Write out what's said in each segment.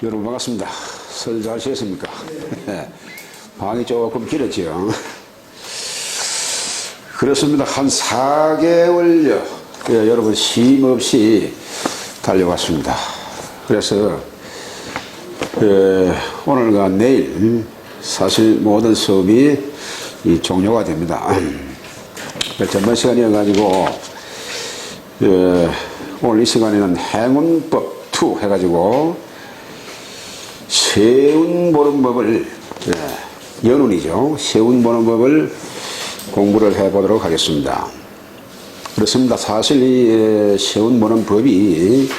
여러분 반갑습니다. 설 잘 쉬었습니까? 방이 조금 길었지요. 그렇습니다. 한 4개월여 여러분 쉼 없이 달려왔습니다. 그래서 오늘과 내일 사실 모든 수업이 종료가 됩니다. 전번 시간이어가지고 오늘 이 시간에는 행운법 2 해가지고 세운 보는 법을 연운이죠. 세운 보는 법을 공부를 해보도록 하겠습니다. 그렇습니다. 사실 이 세운 보는 법이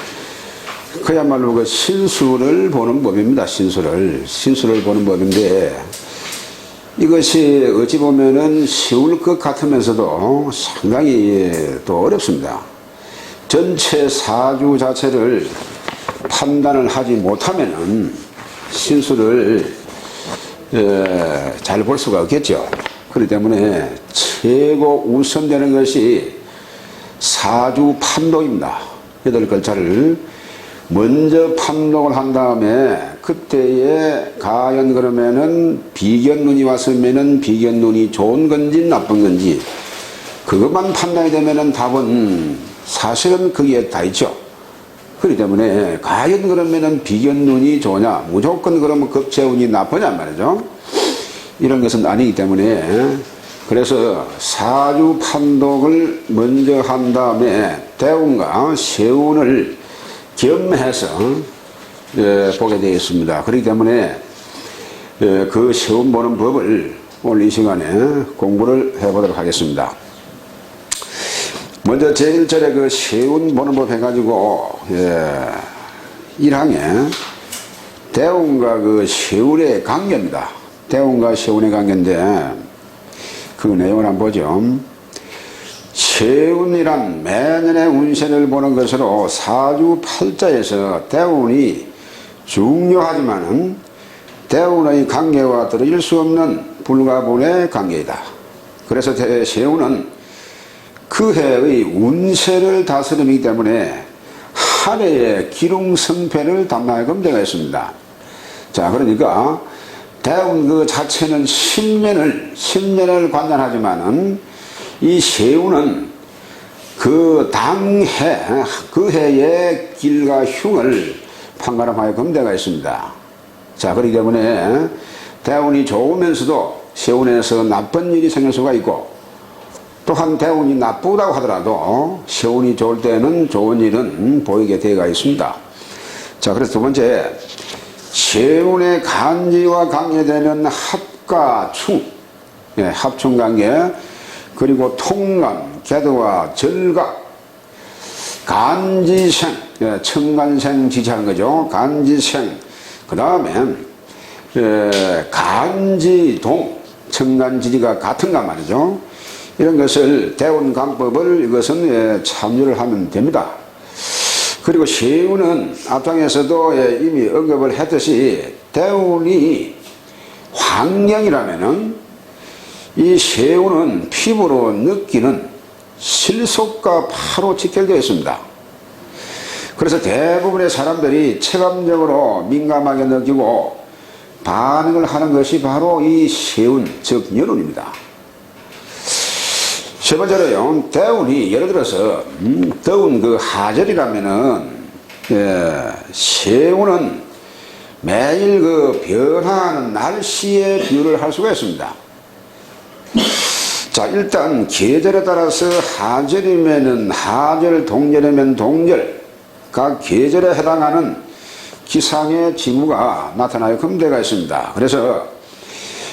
그야말로 그 신수를 보는 법입니다. 신수를 보는 법인데 이것이 어찌 보면은 쉬울 것 같으면서도 상당히 또 어렵습니다. 전체 사주 자체를 판단을 하지 못하면은 신수를 잘 볼 수가 없겠죠. 그렇기 때문에 최고 우선되는 것이 사주 판독입니다. 8글자를 먼저 판독을 한 다음에 그때에 과연 그러면은 비견눈이 왔으면은 비견눈이 좋은 건지 나쁜 건지 그것만 판단이 되면은 답은 사실은 거기에 다 있죠. 그렇기 때문에 과연 그러면은 비견눈이 좋으냐 무조건 그러면 급재운이 나쁘냐 말이죠. 이런 것은 아니기 때문에 그래서 사주 판독을 먼저 한 다음에 대운과 세운을 겸해서 보게 되어 있습니다. 그렇기 때문에 그 세운 보는 법을 오늘 이 시간에 공부를 해보도록 하겠습니다. 먼저 제1절에 그 세운 보는 법 해가지고 1항에 대운과 그 세운의 관계입니다. 대운과 세운의 관계인데 그 내용을 한번 보죠. 세운이란 매년의 운세를 보는 것으로 사주 팔자에서 대운이 중요하지만은 대운의 관계와 떨어질 수 없는 불가분의 관계이다. 그래서 세운은 그 해의 운세를 다스리기 때문에 한 해의 기lum성패를 담당하게끔 되어 있습니다. 자, 그러니까 대운 그 자체는 10년을 관장하지만은 이 세운은 그 당해, 그 해의 길과 흉을 판가름하게끔 되어 있습니다. 자, 그렇기 때문에 대운이 좋으면서도 세운에서 나쁜 일이 생길 수가 있고 또한 대운이 나쁘다고 하더라도 세운이 좋을 때는 좋은 일은 보이게 되어 있습니다. 자, 그래서 두 번째, 세운의 간지와 관계되는 합과 충, 합충관계, 그리고 통간, 개도와 절각, 간지생, 청간생 지지하는 거죠. 간지생, 그 다음에 간지동, 청간지지가 같은가 말이죠. 이런 것을 대운관법을 이것은 참조를 하면 됩니다. 그리고 세운은 앞장에서도 이미 언급을 했듯이 대운이 환경이라면은 이 세운은 피부로 느끼는 실속과 바로 직결되어 있습니다. 그래서 대부분의 사람들이 체감적으로 민감하게 느끼고 반응을 하는 것이 바로 이 세운, 즉 연운입니다. 세 번째로요, 대운이 예를 들어서 더운 그 하절이라면은 세운은 매일 그 변화하는 날씨에 비유를 할 수가 있습니다. 자, 일단 계절에 따라서 하절이면은 하절, 동절이면 동절, 각 계절에 해당하는 기상의 징후가 나타나게끔 되어 있습니다. 그래서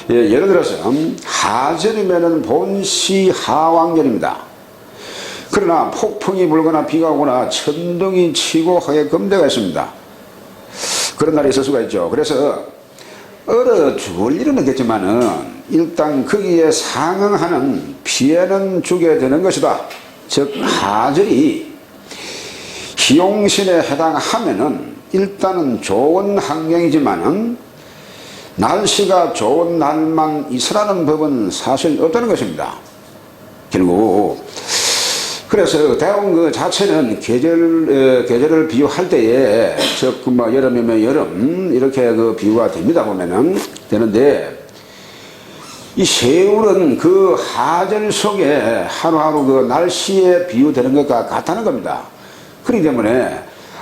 예를 들어서 하절이면은 본시 하왕절입니다. 그러나 폭풍이 불거나 비가 오거나 천둥이 치고 하게끔 되어 있습니다. 그런 날이 있을 수가 있죠. 그래서 얼어 죽을 일은 없겠지만은 일단 거기에 상응하는 피해는 주게 되는 것이다. 즉 하절이 희용신에 해당하면은 일단은 좋은 환경이지만은 날씨가 좋은 날만 있으라는 법은 사실 없다는 것입니다. 결국 그래서 대운 그 자체는 계절을 비유할 때에 즉 뭐 여름이면 여름 이렇게 그 비유가 됩니다 보면은 되는데 이 세운은 그 하절 속에 하루하루 그 날씨에 비유되는 것과 같다는 겁니다. 그렇기 때문에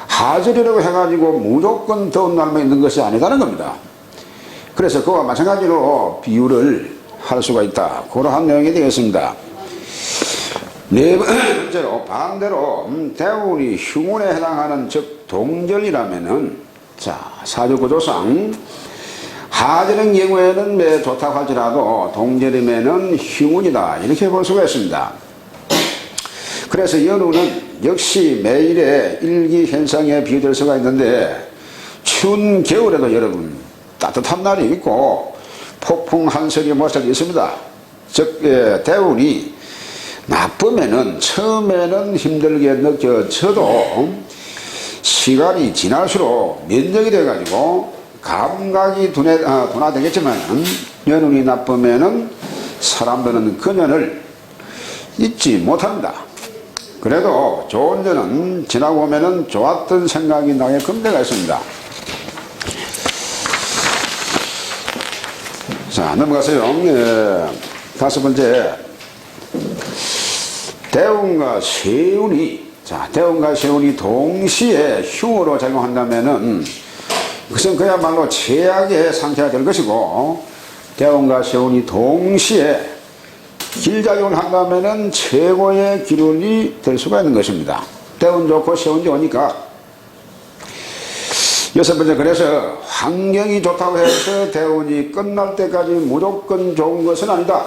하절이라고 해가지고 무조건 더운 날만 있는 것이 아니다는 겁니다. 그래서 그와 마찬가지로 비유를 할 수가 있다. 그러한 내용이 되겠습니다. 네 번째로 반대로 대운이 흉운에 해당하는 즉 동절이라면은 자 사주구조상 하절의 경우에는 매 좋다고 할지라도 동절이면은 흉운이다 이렇게 볼 수가 있습니다. 그래서 연우는 역시 매일의 일기현상에 비유될 수가 있는데 추운 겨울에도 여러분 따뜻한 날이 있고 폭풍 한설이 모습이 있습니다. 즉 대운이 나쁘면은 처음에는 힘들게 느껴져도 시간이 지날수록 면역이 돼가지고 감각이 둔화되겠지만 연운이 나쁘면은 사람들은 그년을 잊지 못합니다. 그래도 좋은 년은 지나고 오면은 좋았던 생각이 나게끔 되어 있습니다. 자 넘어가세요. 다섯 번째 대운과 세운이 대운과 세운이 동시에 흉으로 작용한다면은 그것은 그야말로 최악의 상태가 될 것이고 대운과 세운이 동시에 길작용을 한다면은 최고의 기운이 될 수가 있는 것입니다. 대운 좋고 세운 좋으니까 여섯 번째 그래서 환경이 좋다고 해서 대운이 끝날 때까지 무조건 좋은 것은 아니다.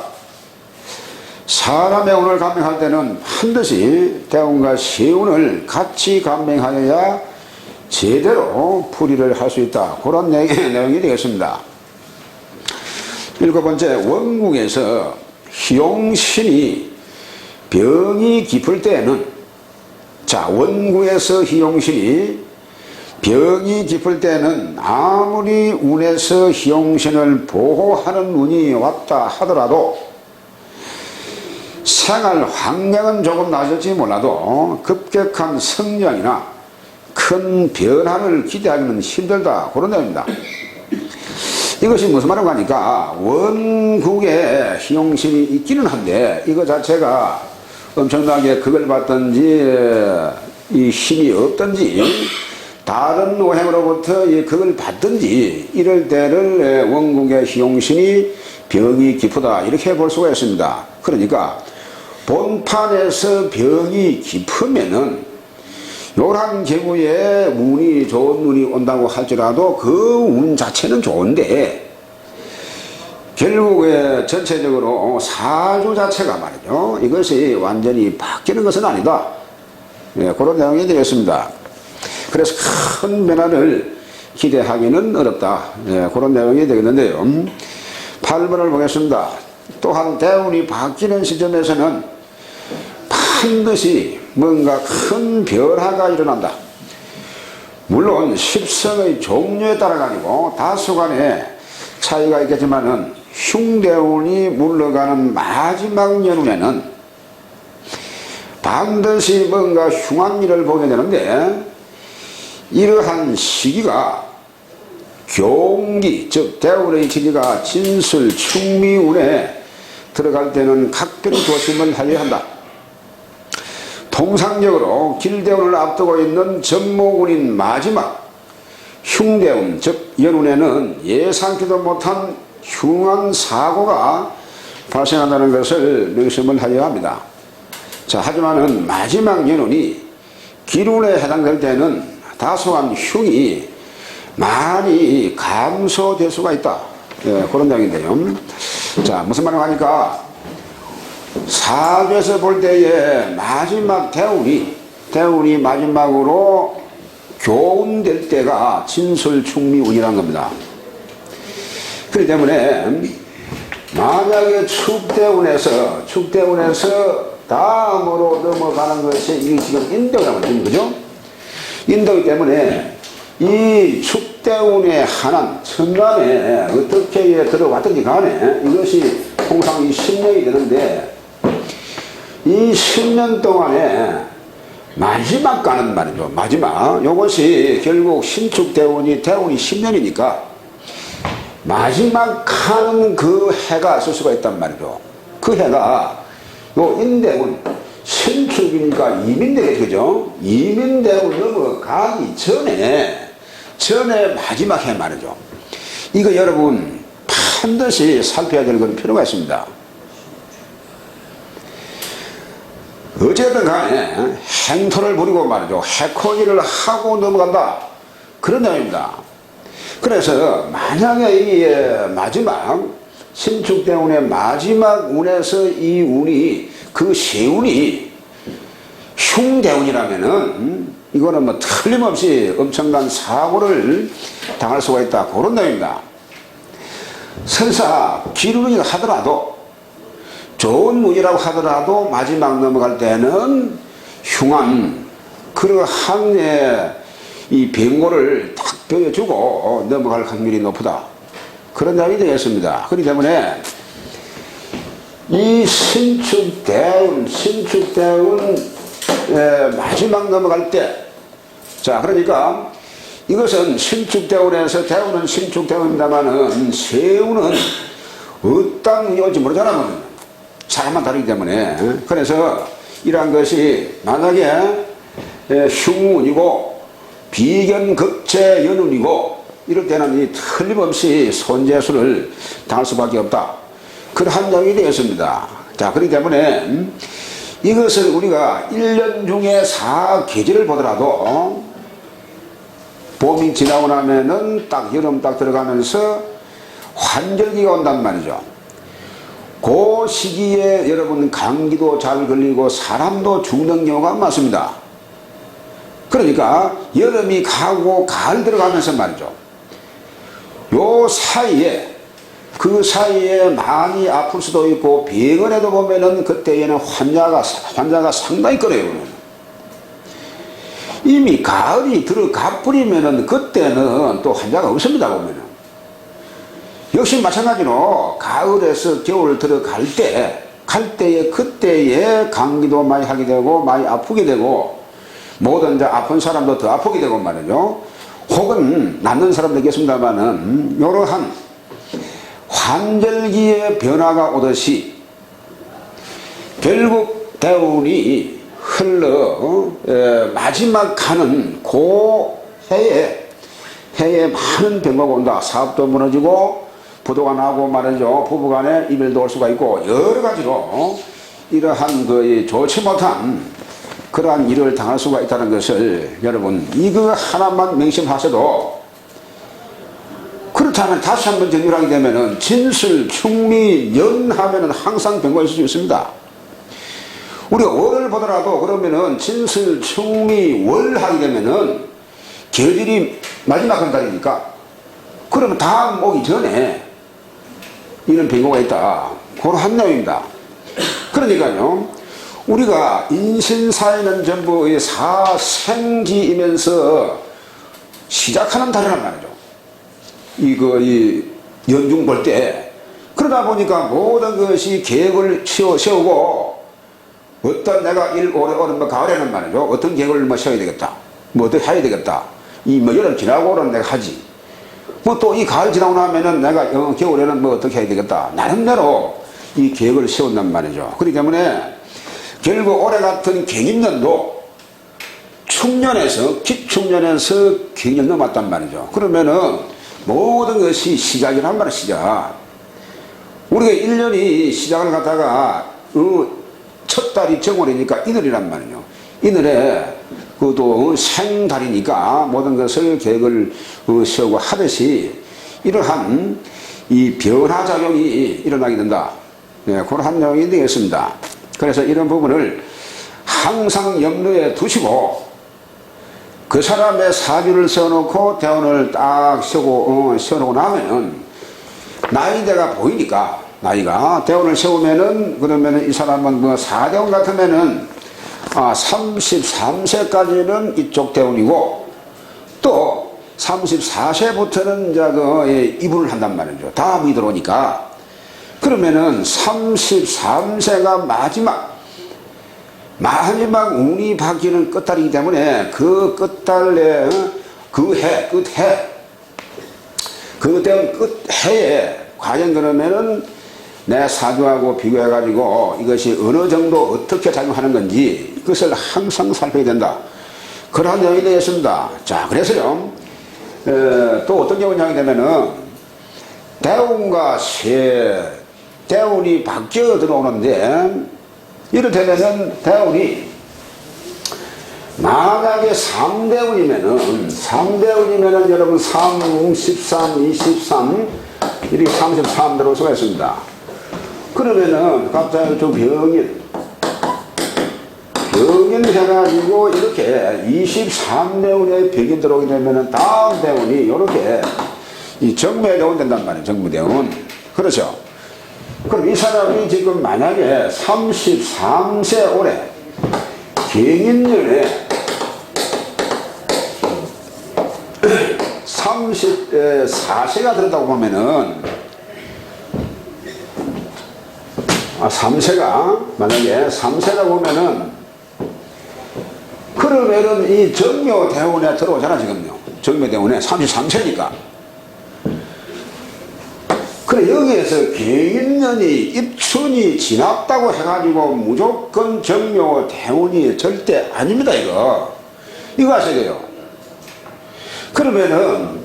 사람의 운을 감명할 때는 반드시 대운과 세운을 같이 감명하여야 제대로 풀이를 할 수 있다. 그런 내용이 되겠습니다. 일곱 번째 원국에서 희용신이 병이 깊을 때에는 원국에서 희용신이 병이 깊을 때는 아무리 운에서 희용신을 보호하는 운이 왔다 하더라도 생활 환경은 조금 나아질지 몰라도 급격한 성장이나 큰 변화를 기대하기는 힘들다. 그런 내용입니다. 이것이 무슨 말인가 하니까 원국에 희용신이 있기는 한데 이거 자체가 엄청나게 그걸 받든지 이 힘이 없든지 다른 오행으로부터 그걸 받든지 이럴 때를 원국의 희용신이 병이 깊다 이렇게 볼 수가 있습니다. 그러니까 본판에서 병이 깊으면은 요런 경우에 운이 좋은 운이 온다고 할지라도 그 운 자체는 좋은데 결국에 전체적으로 사주 자체가 말이죠. 이것이 완전히 바뀌는 것은 아니다. 그런 내용이 되겠습니다. 그래서 큰 변화를 기대하기는 어렵다. 그런 내용이 되겠는데요. 8번을 보겠습니다. 또한 대운이 바뀌는 시점에서는 반드시 뭔가 큰 변화가 일어난다. 물론 십성의 종류에 따라 가지고 다소간의 차이가 있겠지만은 흉대운이 물러가는 마지막 연운에는 반드시 뭔가 흉한 일을 보게 되는데 이러한 시기가 경기 즉 대운의 시기가 진술 충미운에 들어갈 때는 각별히 조심을 하여야 한다. 통상적으로 길대운을 앞두고 있는 전모운인 마지막 흉대운 즉 연운에는 예상치도 못한 흉한 사고가 발생한다는 것을 명심을 하여야 합니다. 하지만은 마지막 연운이 기운에 해당될 때는 다소한 흉이 많이 감소될 수가 있다. 그런 내용인데요. 무슨 말을 하니까 사주에서 볼 때에 마지막 대운이 마지막으로 교운될 때가 진술충미운이라는 겁니다. 그렇기 때문에 만약에 축대운에서 다음으로 넘어가는 것이 이게 지금 인덕이라고 하는 거죠. 인덕이기 때문에 이 축대운에 한한 천간에 어떻게 들어왔든지 간에 이것이 통상 이 신명이 되는데 이 10년 동안에 마지막 가는 말이죠. 마지막. 요것이 결국 신축대운이 10년이니까 마지막 가는 그 해가 있을 수가 있단 말이죠. 그 해가 요 인대운 신축이니까 이민대겠죠. 그죠? 이민대운 넘어가기 전에 마지막 해 말이죠. 이거 여러분 반드시 살펴야 될 건 필요가 있습니다. 어쨌든 간에 행토를 부리고 말이죠. 해코지를 하고 넘어간다. 그런 내용입니다. 그래서 만약에 이 마지막 신축대운의 마지막 운에서 이 운이 그 세운이 흉대운이라면은 이거는 뭐 틀림없이 엄청난 사고를 당할 수가 있다. 그런 내용입니다. 설사 기운이 하더라도 좋은 운이라고 하더라도 마지막 넘어갈 때는 흉한 그러한 이 병고를 딱 보여주고 넘어갈 확률이 높다. 그런 점이 되겠습니다. 그렇기 때문에 이 신축대운 마지막 넘어갈 때, 자 그러니까 이것은 신축대운에서 대운은 신축대운입니다만은 세운은 어떤 운이 올지 모르잖아. 사람만 다르기 때문에. 그래서 이러한 것이 만약에 흉운이고 비견극체 연운이고 이럴 때는 이 틀림없이 손재수를 당할 수밖에 없다. 그러한 점이 되었습니다. 자, 그렇기 때문에 이것을 우리가 1년 중에 4계절을 보더라도 봄이 지나고 나면은 딱 여름 딱 들어가면서 환절기가 온단 말이죠. 그 시기에 여러분 감기도 잘 걸리고 사람도 죽는 경우가 많습니다. 그러니까 여름이 가고 가을 들어가면서 말이죠. 요 사이에 그 사이에 많이 아플 수도 있고 병원에도 보면은 그때에는 환자가 상당히 끌어요. 이미 가을이 들어가 버리면은 그때는 또 환자가 없습니다. 보면은 역시 마찬가지로 가을에서 겨울 들어갈 그때에 감기도 많이 하게 되고 많이 아프게 되고 모든 아픈 사람도 더 아프게 되고 말이죠. 혹은 낫는 사람도 있겠습니다만은 이러한 환절기의 변화가 오듯이 결국 대운이 흘러 마지막 가는 그 해에 많은 변화가 온다. 사업도 무너지고 부도가 나고 말이죠. 부부간에 이별도 올 수가 있고 여러 가지로 이러한 그 좋지 못한 그러한 일을 당할 수가 있다는 것을 여러분 이거 하나만 명심하셔도, 그렇다면 다시 한번 정리하게 되면은 진술, 충미, 연하면은 항상 변화가 있을 수 있습니다. 우리가 월을 보더라도 그러면은 진술, 충미, 월 하게 되면은 계절이 마지막 한 달이니까 그러면 다음 오기 전에 이런 변고가 있다. 그런 내용입니다. 그러니까요, 우리가 인신사에는 전부 사생기이면서 시작하는 달이란 말이죠. 이 연중 볼 때. 그러다 보니까 모든 것이 계획을 세우고 어떤 내가 올해 가을에는 말이죠. 어떤 계획을 세워야 되겠다. 뭐 어떻게 해야 되겠다. 여름 지나고는 내가 하지. 뭐 또 이 가을 지나고 나면은 내가 겨울에는 뭐 어떻게 해야 되겠다. 나름대로 이 계획을 세운단 말이죠. 그렇기 때문에 결국 올해 같은 경인년도 기축년에서 경년 넘었단 말이죠. 그러면은 모든 것이 시작이란 말이야, 시작. 우리가 1년이 시작을 갖다가 첫 달이 정월이니까 이늘이란 말이죠. 이늘에 그것도 생달이니까 모든 것을 계획을 세우고 하듯이 이러한 이 변화작용이 일어나게 된다. 네, 그런 내용이 되겠습니다. 그래서 이런 부분을 항상 염두에 두시고 그 사람의 사주를 세워놓고 대운을 딱 세워놓고 나면은 나이대가 보이니까, 나이가 대운을 세우면은 그러면은 이 사람은 뭐 사대운 같으면은 33세까지는 이쪽 대운이고 또 34세부터는 이제 이분을 한단 말이죠. 다음이 들어오니까. 그러면은 33세가 마지막 마지막 운이 바뀌는 끝달이기 때문에 그 끝달에 끝해 끝해에 과연 그러면은 내 사주하고 비교해 가지고 이것이 어느 정도 어떻게 작용하는 건지 그것을 항상 살펴야 된다. 그러한 내용이 되겠습니다. 자, 그래서요 또 어떤 경우냐 되면은 대운과 대운이 바뀌어 들어오는데 이를테면은 대운이 만약에 3대운이면은 여러분 3, 13, 23 이렇게 33 들어올 수가 있습니다. 그러면은 갑자기 좀 병인 해가지고 이렇게 23대운에 병이 들어오게 되면은 다음 대운이 이렇게 이 정묘대운 된단 말이에요. 정묘대운. 그렇죠. 그럼 이 사람이 지금 만약에 33세 올해 경인년에 34세가 들었다고 보면은 3세가 만약에 3세라고 보면은 그러면은 이 정묘대운에 들어오잖아 지금요. 정묘대운에 33세니까. 그래 여기에서 경인년이 입춘이 지났다고 해가지고 무조건 정묘대운이 절대 아닙니다. 이거 아셔야 돼요. 그러면은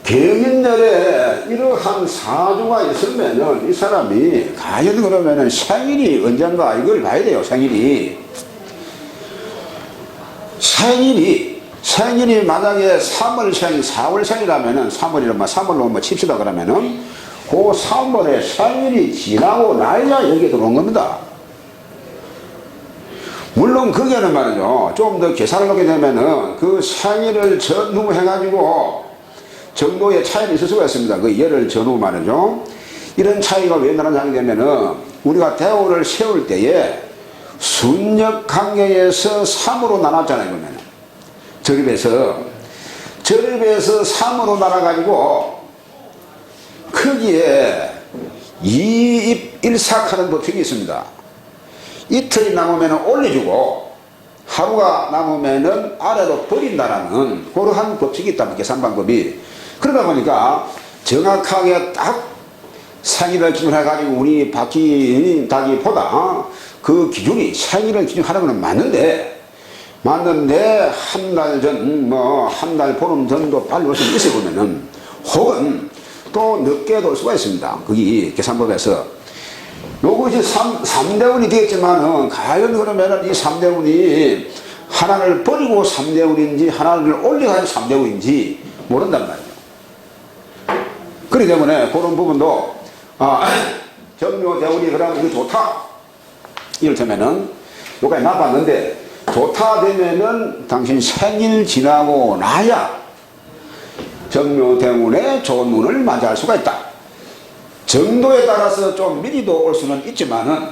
경인년에 이러한 사주가 있으면은 이 사람이 과연 그러면은 생일이 언젠가 이걸 봐야 돼요. 생일이 만약에 3월생, 4월생이라면은 3월로 뭐 칩시다 그러면은 그 3월에 생일이 지나고 나야 여기에 들어온 겁니다. 물론 그게는 말이죠. 좀 더 계산을 하게 되면은 그 생일을 전후해가지고 정도의 차이가 있을 수가 있습니다. 그 예를 전후 말이죠. 이런 차이가 왜 나느냐 되면은 우리가 대우를 세울 때에 순역 관계에서 3으로 나눴잖아요. 그러면 절입에서 3으로 나눠가지고 거기에 2입 1삭하는 법칙이 있습니다. 이틀이 남으면 올려주고 하루가 남으면 아래로 버린다라는 그러한 법칙이 있다. 계산 방법이. 그러다 보니까 정확하게 딱 생일을 기준해가지고 운이 바뀐다기보다 그 기준이 생일을 기준하는 건 맞는데 한 달 전, 한 달 보름 전도 빨리 올 수 있어요. 보면은 혹은 또 늦게도 올 수가 있습니다. 거기 계산법에서. 요것이 3대운이 되겠지만은, 과연 그러면은 이 3대운이 하나를 버리고 3대운인지, 하나를 올려가지고 3대운인지 모른단 말이에요. 그렇기 때문에 그런 부분도, 정묘대운이 그러면 이거 좋다. 이를테면은, 요까지 나봤는데, 좋다 되면은 당신 생일 지나고 나야 정묘대운에 좋은 운을 맞이할 수가 있다. 정도에 따라서 좀 미리도 올 수는 있지만은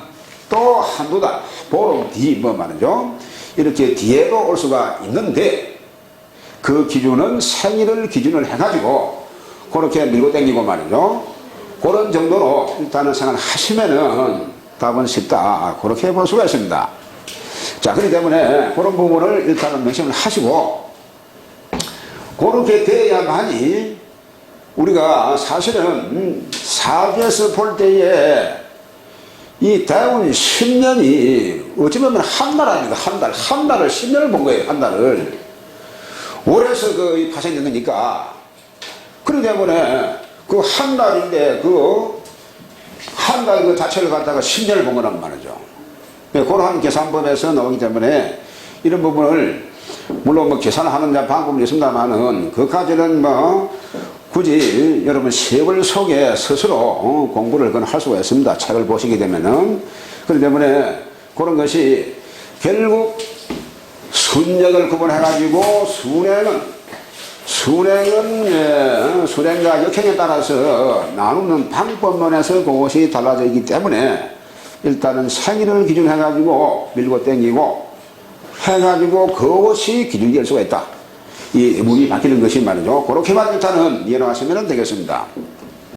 또 한두 달, 보름 뒤 말이죠. 이렇게 뒤에도 올 수가 있는데 그 기준은 생일을 기준을 해가지고 그렇게 밀고 당기고 말이죠. 그런 정도로 일단은 생각하시면은 답은 쉽다. 그렇게 볼 수가 있습니다. 자, 그렇기 때문에 그런 부분을 일단은 명심을 하시고 그렇게 돼야만이 우리가 사실은 사주에서 볼 때에 이 대운 10년이 어찌 보면 한 달 아닙니까? 한 달을 10년을 본 거예요. 한 달을. 올해서 그 파생된 거니까. 그렇기 때문에 그 한 달인데 그 한 달 그 자체를 갖다가 10년을 본 거란 말이죠. 그러한 계산법에서 나오기 때문에 이런 부분을 물론 뭐 계산하는 방법이 있습니다만은 그까지는 뭐 굳이 여러분 세월 속에 스스로 공부를 할 수가 있습니다. 책을 보시게 되면은. 그렇기 때문에 그런 것이 결국 순역을 구분해가지고 순행과 역행에 따라서 나누는 방법론에서 그것이 달라져 있기 때문에 일단은 생일을 기준해가지고 밀고 땡기고 해가지고 그것이 기준이 될 수가 있다. 이 운이 바뀌는 것이 말이죠. 그렇게만 일단은 이해를 하시면 되겠습니다.